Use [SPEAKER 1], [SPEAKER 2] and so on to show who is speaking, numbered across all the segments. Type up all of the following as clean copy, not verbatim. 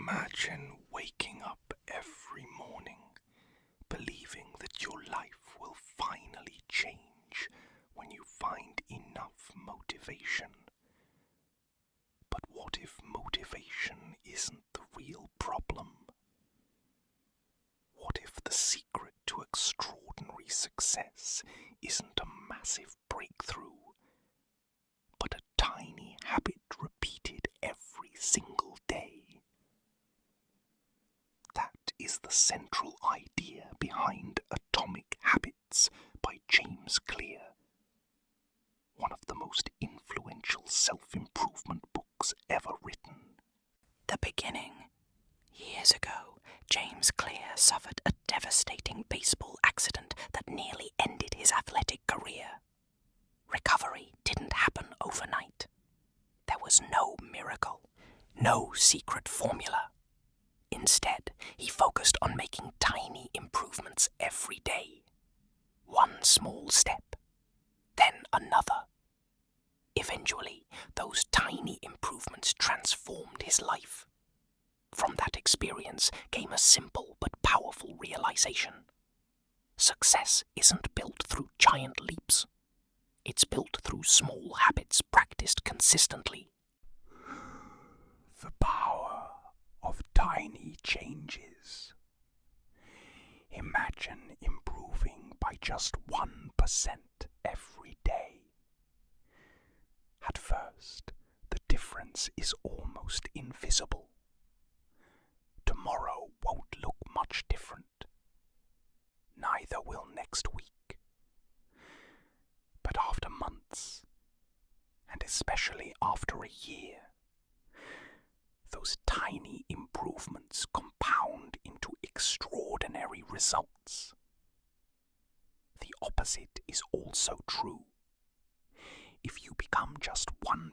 [SPEAKER 1] Imagine waking up every morning believing that your life will finally change when you find enough motivation. But what if motivation isn't the real problem? What if the secret to extraordinary success isn't a massive breakthrough, but a tiny habit repeated every single day? That is the central idea behind Atomic Habits by James Clear, one of the most influential self-improvement books ever written.
[SPEAKER 2] The beginning. Years ago, James Clear suffered a devastating baseball accident that nearly ended his athletic career. Recovery didn't happen overnight. There was no miracle, no secret formula. Instead, he focused on making tiny improvements every day. One small step, then another. Eventually, those tiny improvements transformed his life. From that experience came a simple but powerful realization. Success isn't built through giant leaps. It's built through small habits practiced consistently.
[SPEAKER 1] The power of tiny changes. Imagine improving by just 1% every day. At first, the difference is almost invisible. Tomorrow won't look much different. Neither will next week. But after months, and especially after a year, those tiny improvements compound into extraordinary results. The opposite is also true. If you become just 1%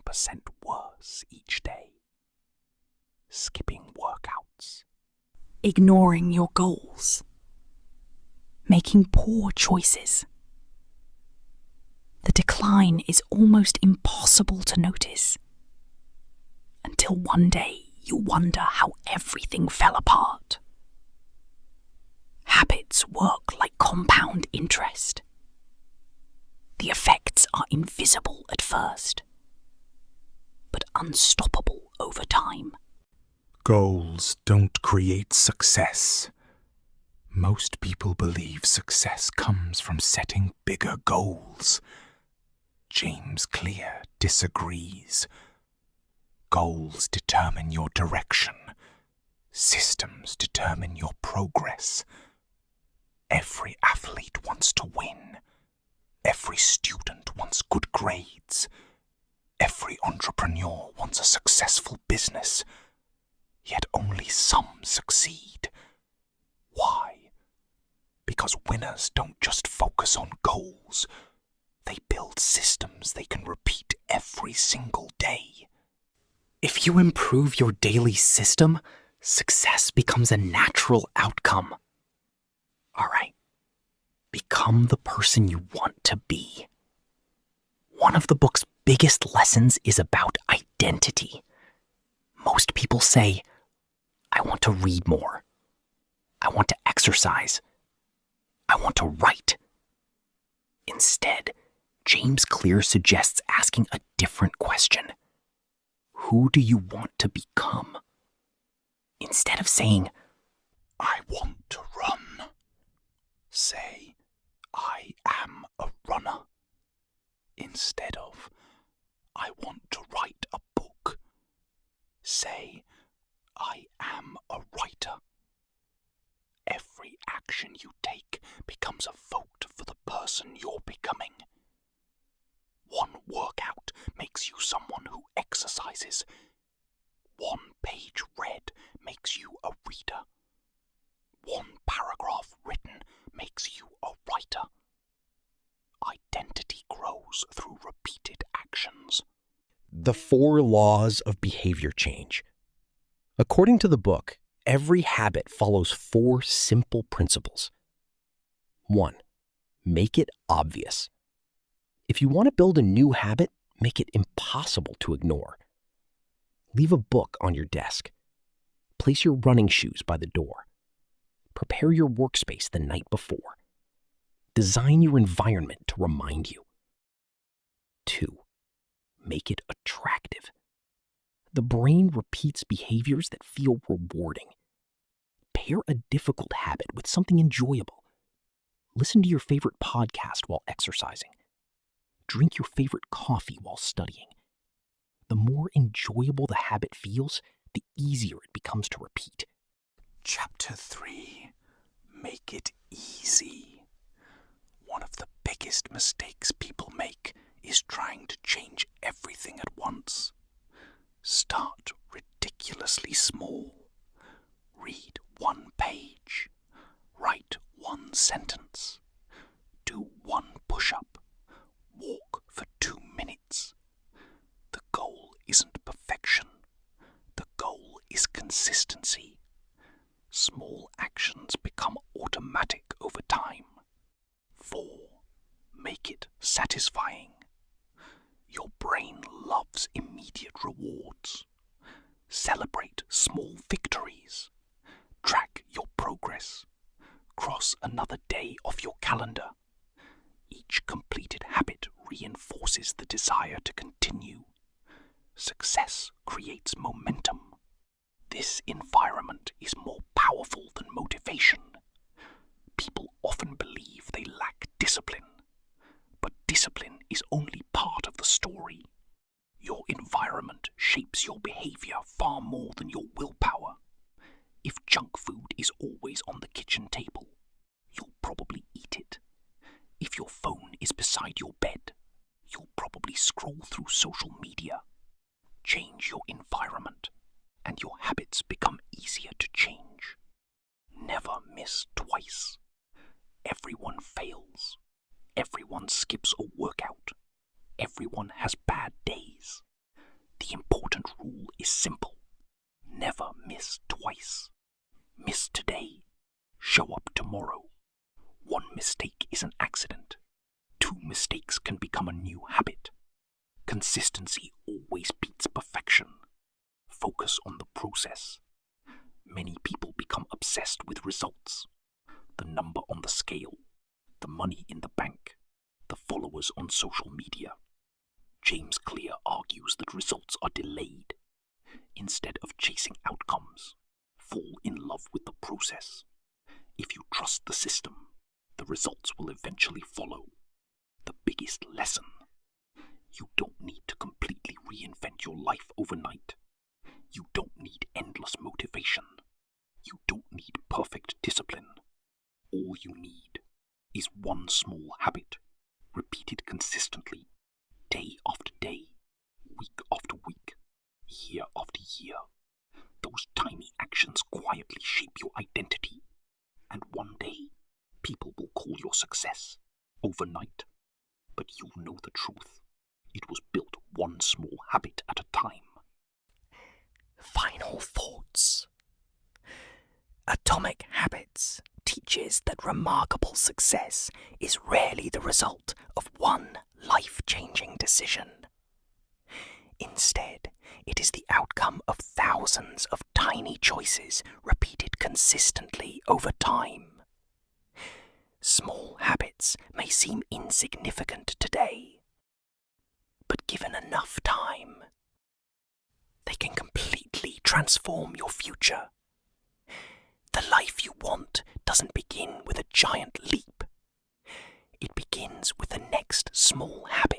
[SPEAKER 1] worse each day, skipping workouts,
[SPEAKER 2] Ignoring your goals, making poor choices, the decline is almost impossible to notice. Until one day you wonder how everything fell apart. Habits work like compound interest. The effects are invisible at first, but unstoppable over time.
[SPEAKER 1] Goals don't create success. Most people believe success comes from setting bigger goals. James Clear disagrees. Goals determine your direction. Systems determine your progress. Every athlete wants to win. Every student wants good grades. Every entrepreneur wants a successful business. Yet only some succeed. Why? Because winners don't just focus on goals. They build systems they can repeat every single day.
[SPEAKER 2] If you improve your daily system, success becomes a natural outcome. All right, become the person you want to be. One of the book's biggest lessons is about identity. Most people say, I want to read more. I want to exercise. I want to write. Instead, James Clear suggests asking a different question. Who do you want to become? Instead of saying,
[SPEAKER 1] I want to run, say, I am a runner. Instead of, I want to write a book, say, I am a writer. Every action you take becomes a vote for the person you're becoming. One workout makes you someone who exercises. One page read makes you a reader. One paragraph written makes you a writer. Identity grows through repeated actions.
[SPEAKER 3] The 4 laws of behavior change. According to the book, every habit follows 4 simple principles. 1. Make it obvious. If you want to build a new habit, make it impossible to ignore. Leave a book on your desk. Place your running shoes by the door. Prepare your workspace the night before. Design your environment to remind you. 2. Make it attractive. The brain repeats behaviors that feel rewarding. Pair a difficult habit with something enjoyable. Listen to your favorite podcast while exercising. Drink your favorite coffee while studying. The more enjoyable the habit feels, the easier it becomes to repeat.
[SPEAKER 1] Chapter 3. Make it easy. One of the biggest mistakes people make is trying to change everything at once. Start ridiculously small. Read 1 page. Write 1 sentence. Do 1 push-up. Walk for 2 minutes. The goal isn't perfection. The goal is consistency. Small actions become automatic over time. 4. Make it satisfying. Your brain loves immediate rewards. Celebrate small victories. Track your progress. Cross another day off your calendar. Each completed habit reinforces the desire to continue. Success creates momentum. This environment is more powerful than motivation. People often believe they lack discipline, but discipline is only part of the story. Your environment shapes your behavior far more than your willpower. If junk food is always on the kitchen table, you'll probably eat it. If your phone is beside your bed, you'll probably scroll through social media. Change your environment, and your habits become easier to change. Never miss twice. Everyone fails. Everyone skips a workout. Everyone has bad days. The important rule is simple. Never miss twice. Miss today. Show up tomorrow. 1 mistake is an accident. 2 mistakes can become a new habit. Consistency always beats perfection. Focus on the process. Many people become obsessed with results. The number on the scale, the money in the bank, the followers on social media. James Clear argues that results are delayed. Instead of chasing outcomes, fall in love with the process. If you trust the system, the results will eventually follow. The biggest lesson: you don't need to completely reinvent your life overnight. You don't need endless motivation. You don't need perfect discipline. All you need is 1 small habit, repeated consistently, day after day, week after week, year after year. Those tiny actions quietly shape your identity, and one day, people will call your success overnight. But you know the truth. It was built 1 small habit at a time.
[SPEAKER 2] Final thoughts. Atomic Habits teaches that remarkable success is rarely the result of 1 life-changing decision. Instead, it is the outcome of thousands of tiny choices repeated consistently over time. Small habits may seem insignificant today, but given enough time, they can completely transform your future. The life you want doesn't begin with a giant leap. It begins with the next small habit.